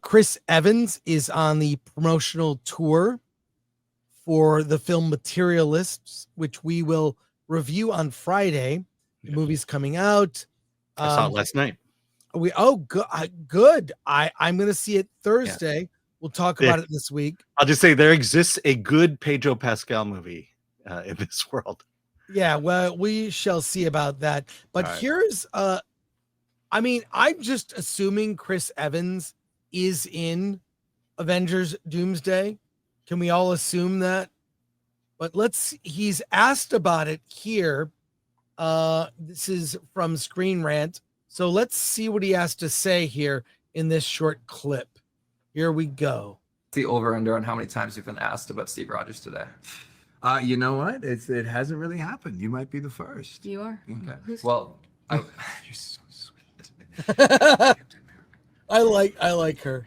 Chris Evans is on the promotional tour for the film Materialists, which we will review on Friday. The movie's coming out. I saw it last night. Good. I'm going to see it Thursday. Yeah. We'll talk about it this week. I'll just say there exists a good Pedro Pascal movie in this world. Yeah, well, we shall see about that. But here's, I'm just assuming Chris Evans is in Avengers Doomsday. Can we all assume that? But he's asked about it here. This is from Screen Rant. So let's see what he has to say here in this short clip. Here we go. The over-under on how many times you've been asked about Steve Rogers today. You know what? It hasn't really happened. You might be the first. You are? Okay. Well, you're so sweet. I like her.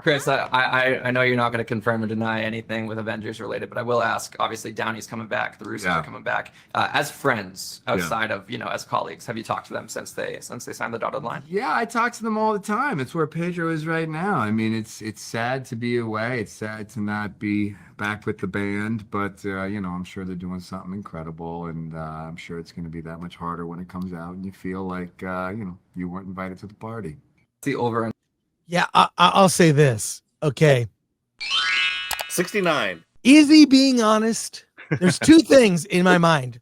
Chris, I know you're not going to confirm or deny anything with Avengers related, but I will ask. Obviously, Downey's coming back. The Russos are coming back. As friends, outside of as colleagues, have you talked to them since they signed the dotted line? Yeah, I talk to them all the time. It's where Pedro is right now. I mean, it's sad to be away. It's sad to not be back with the band, but I'm sure they're doing something incredible, and I'm sure it's going to be that much harder when it comes out, and you feel like you weren't invited to the party. The over. Yeah, I'll say this. Okay. 69. Is he being honest? There's two things in my mind.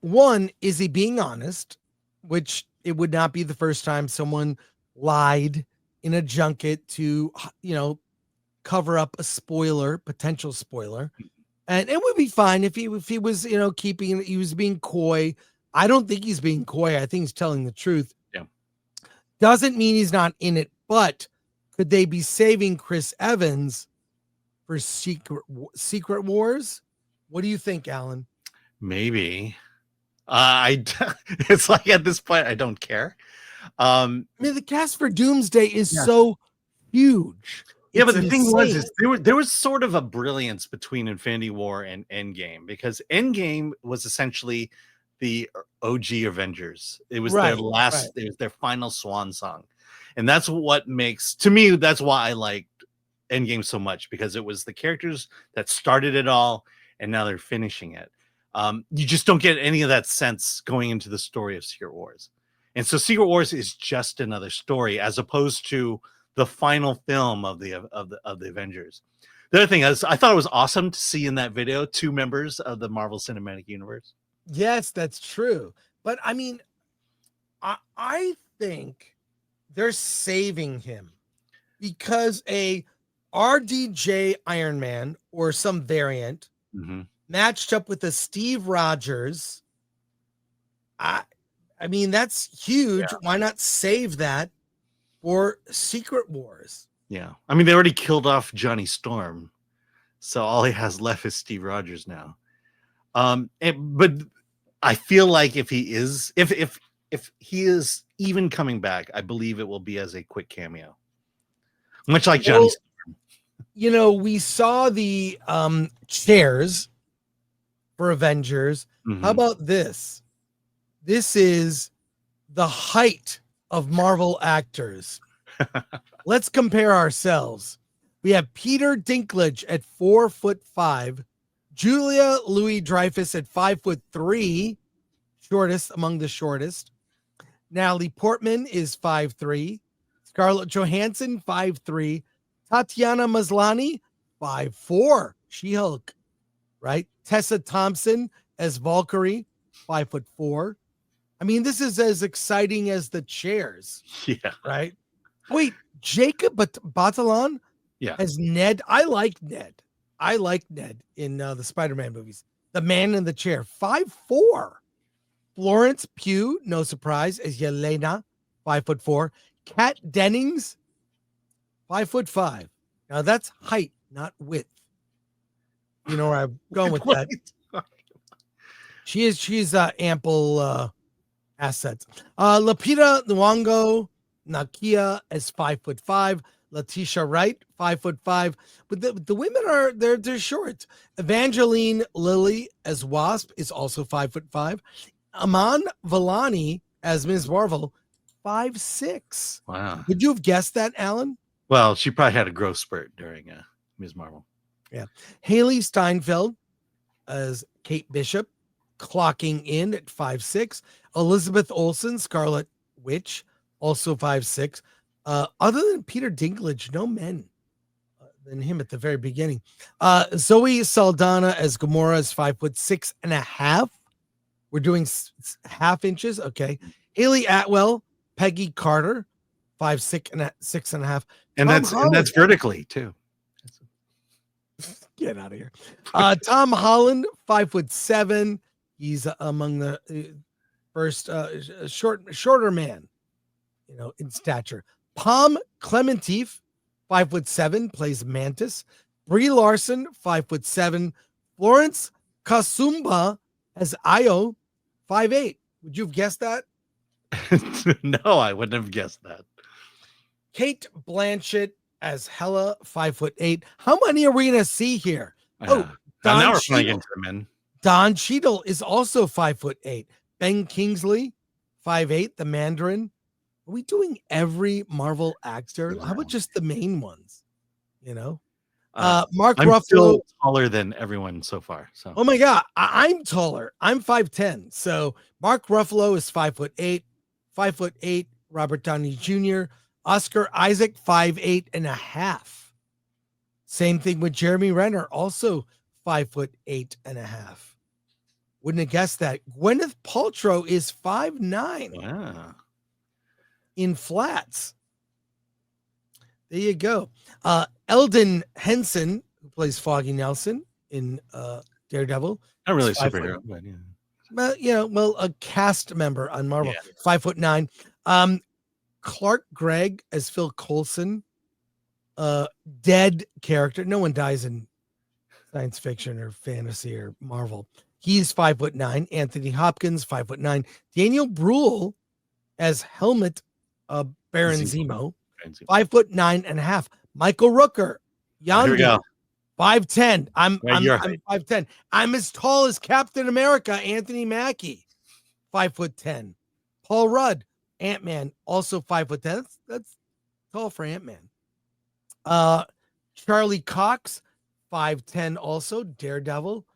One, is he being honest? Which it would not be the first time someone lied in a junket to, cover up a potential spoiler. And it would be fine if he was, he was being coy. I don't think he's being coy. I think he's telling the truth. Doesn't mean he's not in it, but could they be saving Chris Evans for Secret Wars? What do you think, Alan? Maybe. It's like at this point, I don't care. The cast for Doomsday is so huge. Yeah, but the thing was, there was sort of a brilliance between Infinity War and Endgame, because Endgame was essentially the OG Avengers. It was their last, it was their final swan song. And that's what makes, to me, that's why I liked Endgame so much, because it was the characters that started it all, and now they're finishing it. You just don't get any of that sense going into the story of Secret Wars. And so Secret Wars is just another story, as opposed to the final film of the Avengers. The other thing is, I thought it was awesome to see in that video 2 members of the Marvel Cinematic Universe. Yes, that's true. But I mean, I think they're saving him because a RDJ Iron Man or some variant matched up with a Steve Rogers. I mean, that's huge. Yeah. Why not save that for Secret Wars? Yeah. I mean, they already killed off Johnny Storm, so all he has left is Steve Rogers now. But I feel like if he is even coming back, I believe it will be as a quick cameo, much like Johnny Storm. We saw the chairs for Avengers. How about this? This is the height of Marvel actors. Let's compare ourselves. We have Peter Dinklage at 4'5", Julia Louis-Dreyfus at 5'3", shortest among the shortest. Natalie Portman is 5'3", Scarlett Johansson 5'3", Tatiana Maslany 5'4", She-Hulk, right? Tessa Thompson as Valkyrie 5'4". I mean, this is as exciting as the chairs. Yeah. Right? Wait, Jacob Batalon as Ned. I like Ned in the Spider-Man movies. The Man in the Chair, 5'4". Florence Pugh, no surprise, as Yelena, 5'4". Kat Dennings, 5'5". Now that's height, not width. You know where I'm going with that. She's ample assets. Lupita Nyong'o Nakia as 5'5". Letitia Wright, 5'5". But the women they're short. Evangeline Lilly as Wasp is also 5'5". Aman Vellani as Ms. Marvel, 5'6". Wow. Would you have guessed that, Alan? Well, she probably had a growth spurt during Ms. Marvel. Yeah. Haley Steinfeld as Kate Bishop, clocking in at 5'6". Elizabeth Olsen, Scarlet Witch, also 5'6". Other than Peter Dinklage, no men than him at the very beginning. Zoe Saldana as Gamora is 5'6.5". We're doing half inches. Okay. Haley Atwell, Peggy Carter, 5'6.5". And that's vertically too. Get out of here. Tom Holland, 5'7". He's among the first shorter man, in stature. Palm Clementif, 5'7", plays Mantis. Brie Larson, 5'7". Florence Kasumba as Io, 5'8". Would you have guessed that? No, I wouldn't have guessed that. Kate Blanchett as Hela, 5'8". How many are we going to see here? Now we're playing into the men. Don Cheadle is also 5'8". Ben Kingsley, 5'8", the Mandarin. Are we doing every Marvel actor? How about just the main ones? Mark I'm Ruffalo. Still taller than everyone so far. So. Oh my God, I'm taller. I'm 5'10". So Mark Ruffalo is 5'8". 5'8". Robert Downey Jr. Oscar Isaac, 5'8.5". Same thing with Jeremy Renner, also 5'8.5". Wouldn't have guessed that. Gwyneth Paltrow is 5'9". Wow. In flats. There you go. Eldon Henson, who plays Foggy Nelson in Daredevil. Not really a superhero, but yeah. Well, a cast member on Marvel. Yeah. 5'9". Clark Gregg as Phil Coulson. Dead character. No one dies in science fiction or fantasy or Marvel. He's 5'9". Anthony Hopkins, 5'9". Daniel Bruhl as Helmut Baron Zemo, 5'9.5". Michael Rooker, Yondu, 5'10". I'm 5'10". I'm as tall as Captain America, Anthony Mackie, 5'10". Paul Rudd, Ant-Man, also 5'10". That's tall for Ant-Man. Charlie Cox, 5'10", also Daredevil.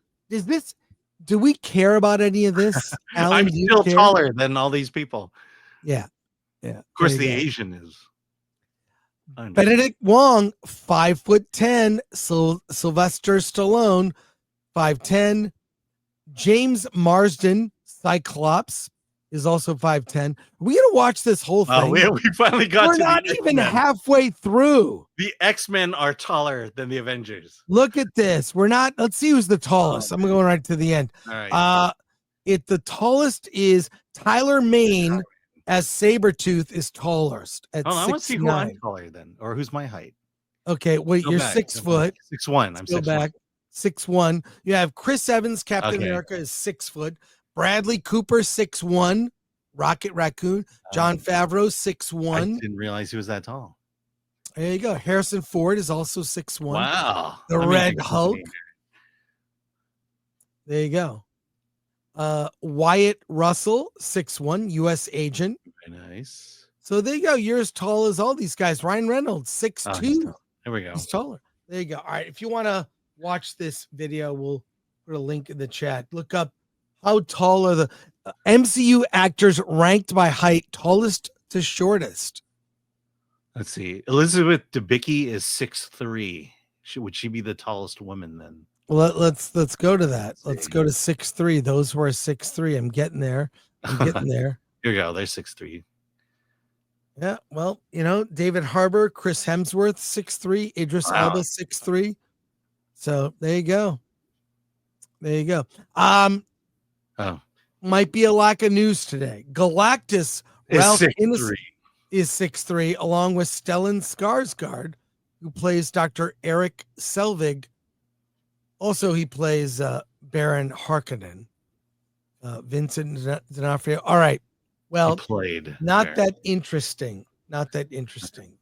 Do we care about any of this? Alan, I'm still taller than all these people. Yeah. Yeah. Of course, the Asian is. Benedict Wong, 5'10". Sylvester Stallone, 5'10". James Marsden, Cyclops, is also 5'10". Are we gonna watch this whole thing? We finally got. We're not even halfway through. The X-Men are taller than the Avengers. Look at this. We're not. Let's see who's the tallest. I'm going right to the end. All right. The tallest is Tyler Mane as Sabretooth is tallest at 6'9". I want to see who I'm taller than, or who's my height. Okay, well, you're 6 foot. 6'1". I'm 6'1". 6'1". You have Chris Evans, Captain America, is 6 foot. Bradley Cooper, 6'1". Rocket Raccoon. John Favreau, 6'1". I didn't realize he was that tall. There you go. Harrison Ford is also 6'1". Wow. The Red Hulk. There you go. Wyatt Russell, 6'1", U.S. agent. Very nice. So there you go. You're as tall as all these guys. Ryan Reynolds, 6'2". There we go. He's taller. There you go. All right. If you want to watch this video, we'll put a link in the chat. Look up how tall are the MCU actors ranked by height, tallest to shortest. Let's see. Elizabeth Debicki is 6'3". Would she be the tallest woman then? Well, let's go to that. Let's go to 6'3". Those who are 6'3". I'm getting there. Here we go. They're 6'3". Yeah. Well, David Harbour, Chris Hemsworth, 6'3". Idris Elba, 6'3". So there you go. Might be a lack of news today. Galactus Ralph Ineson is 6'3", along with Stellan Skarsgård, who plays Dr. Eric Selvig. Also, he plays Baron Harkonnen. Vincent D'Onofrio. All right. Well, not that interesting. Not that interesting.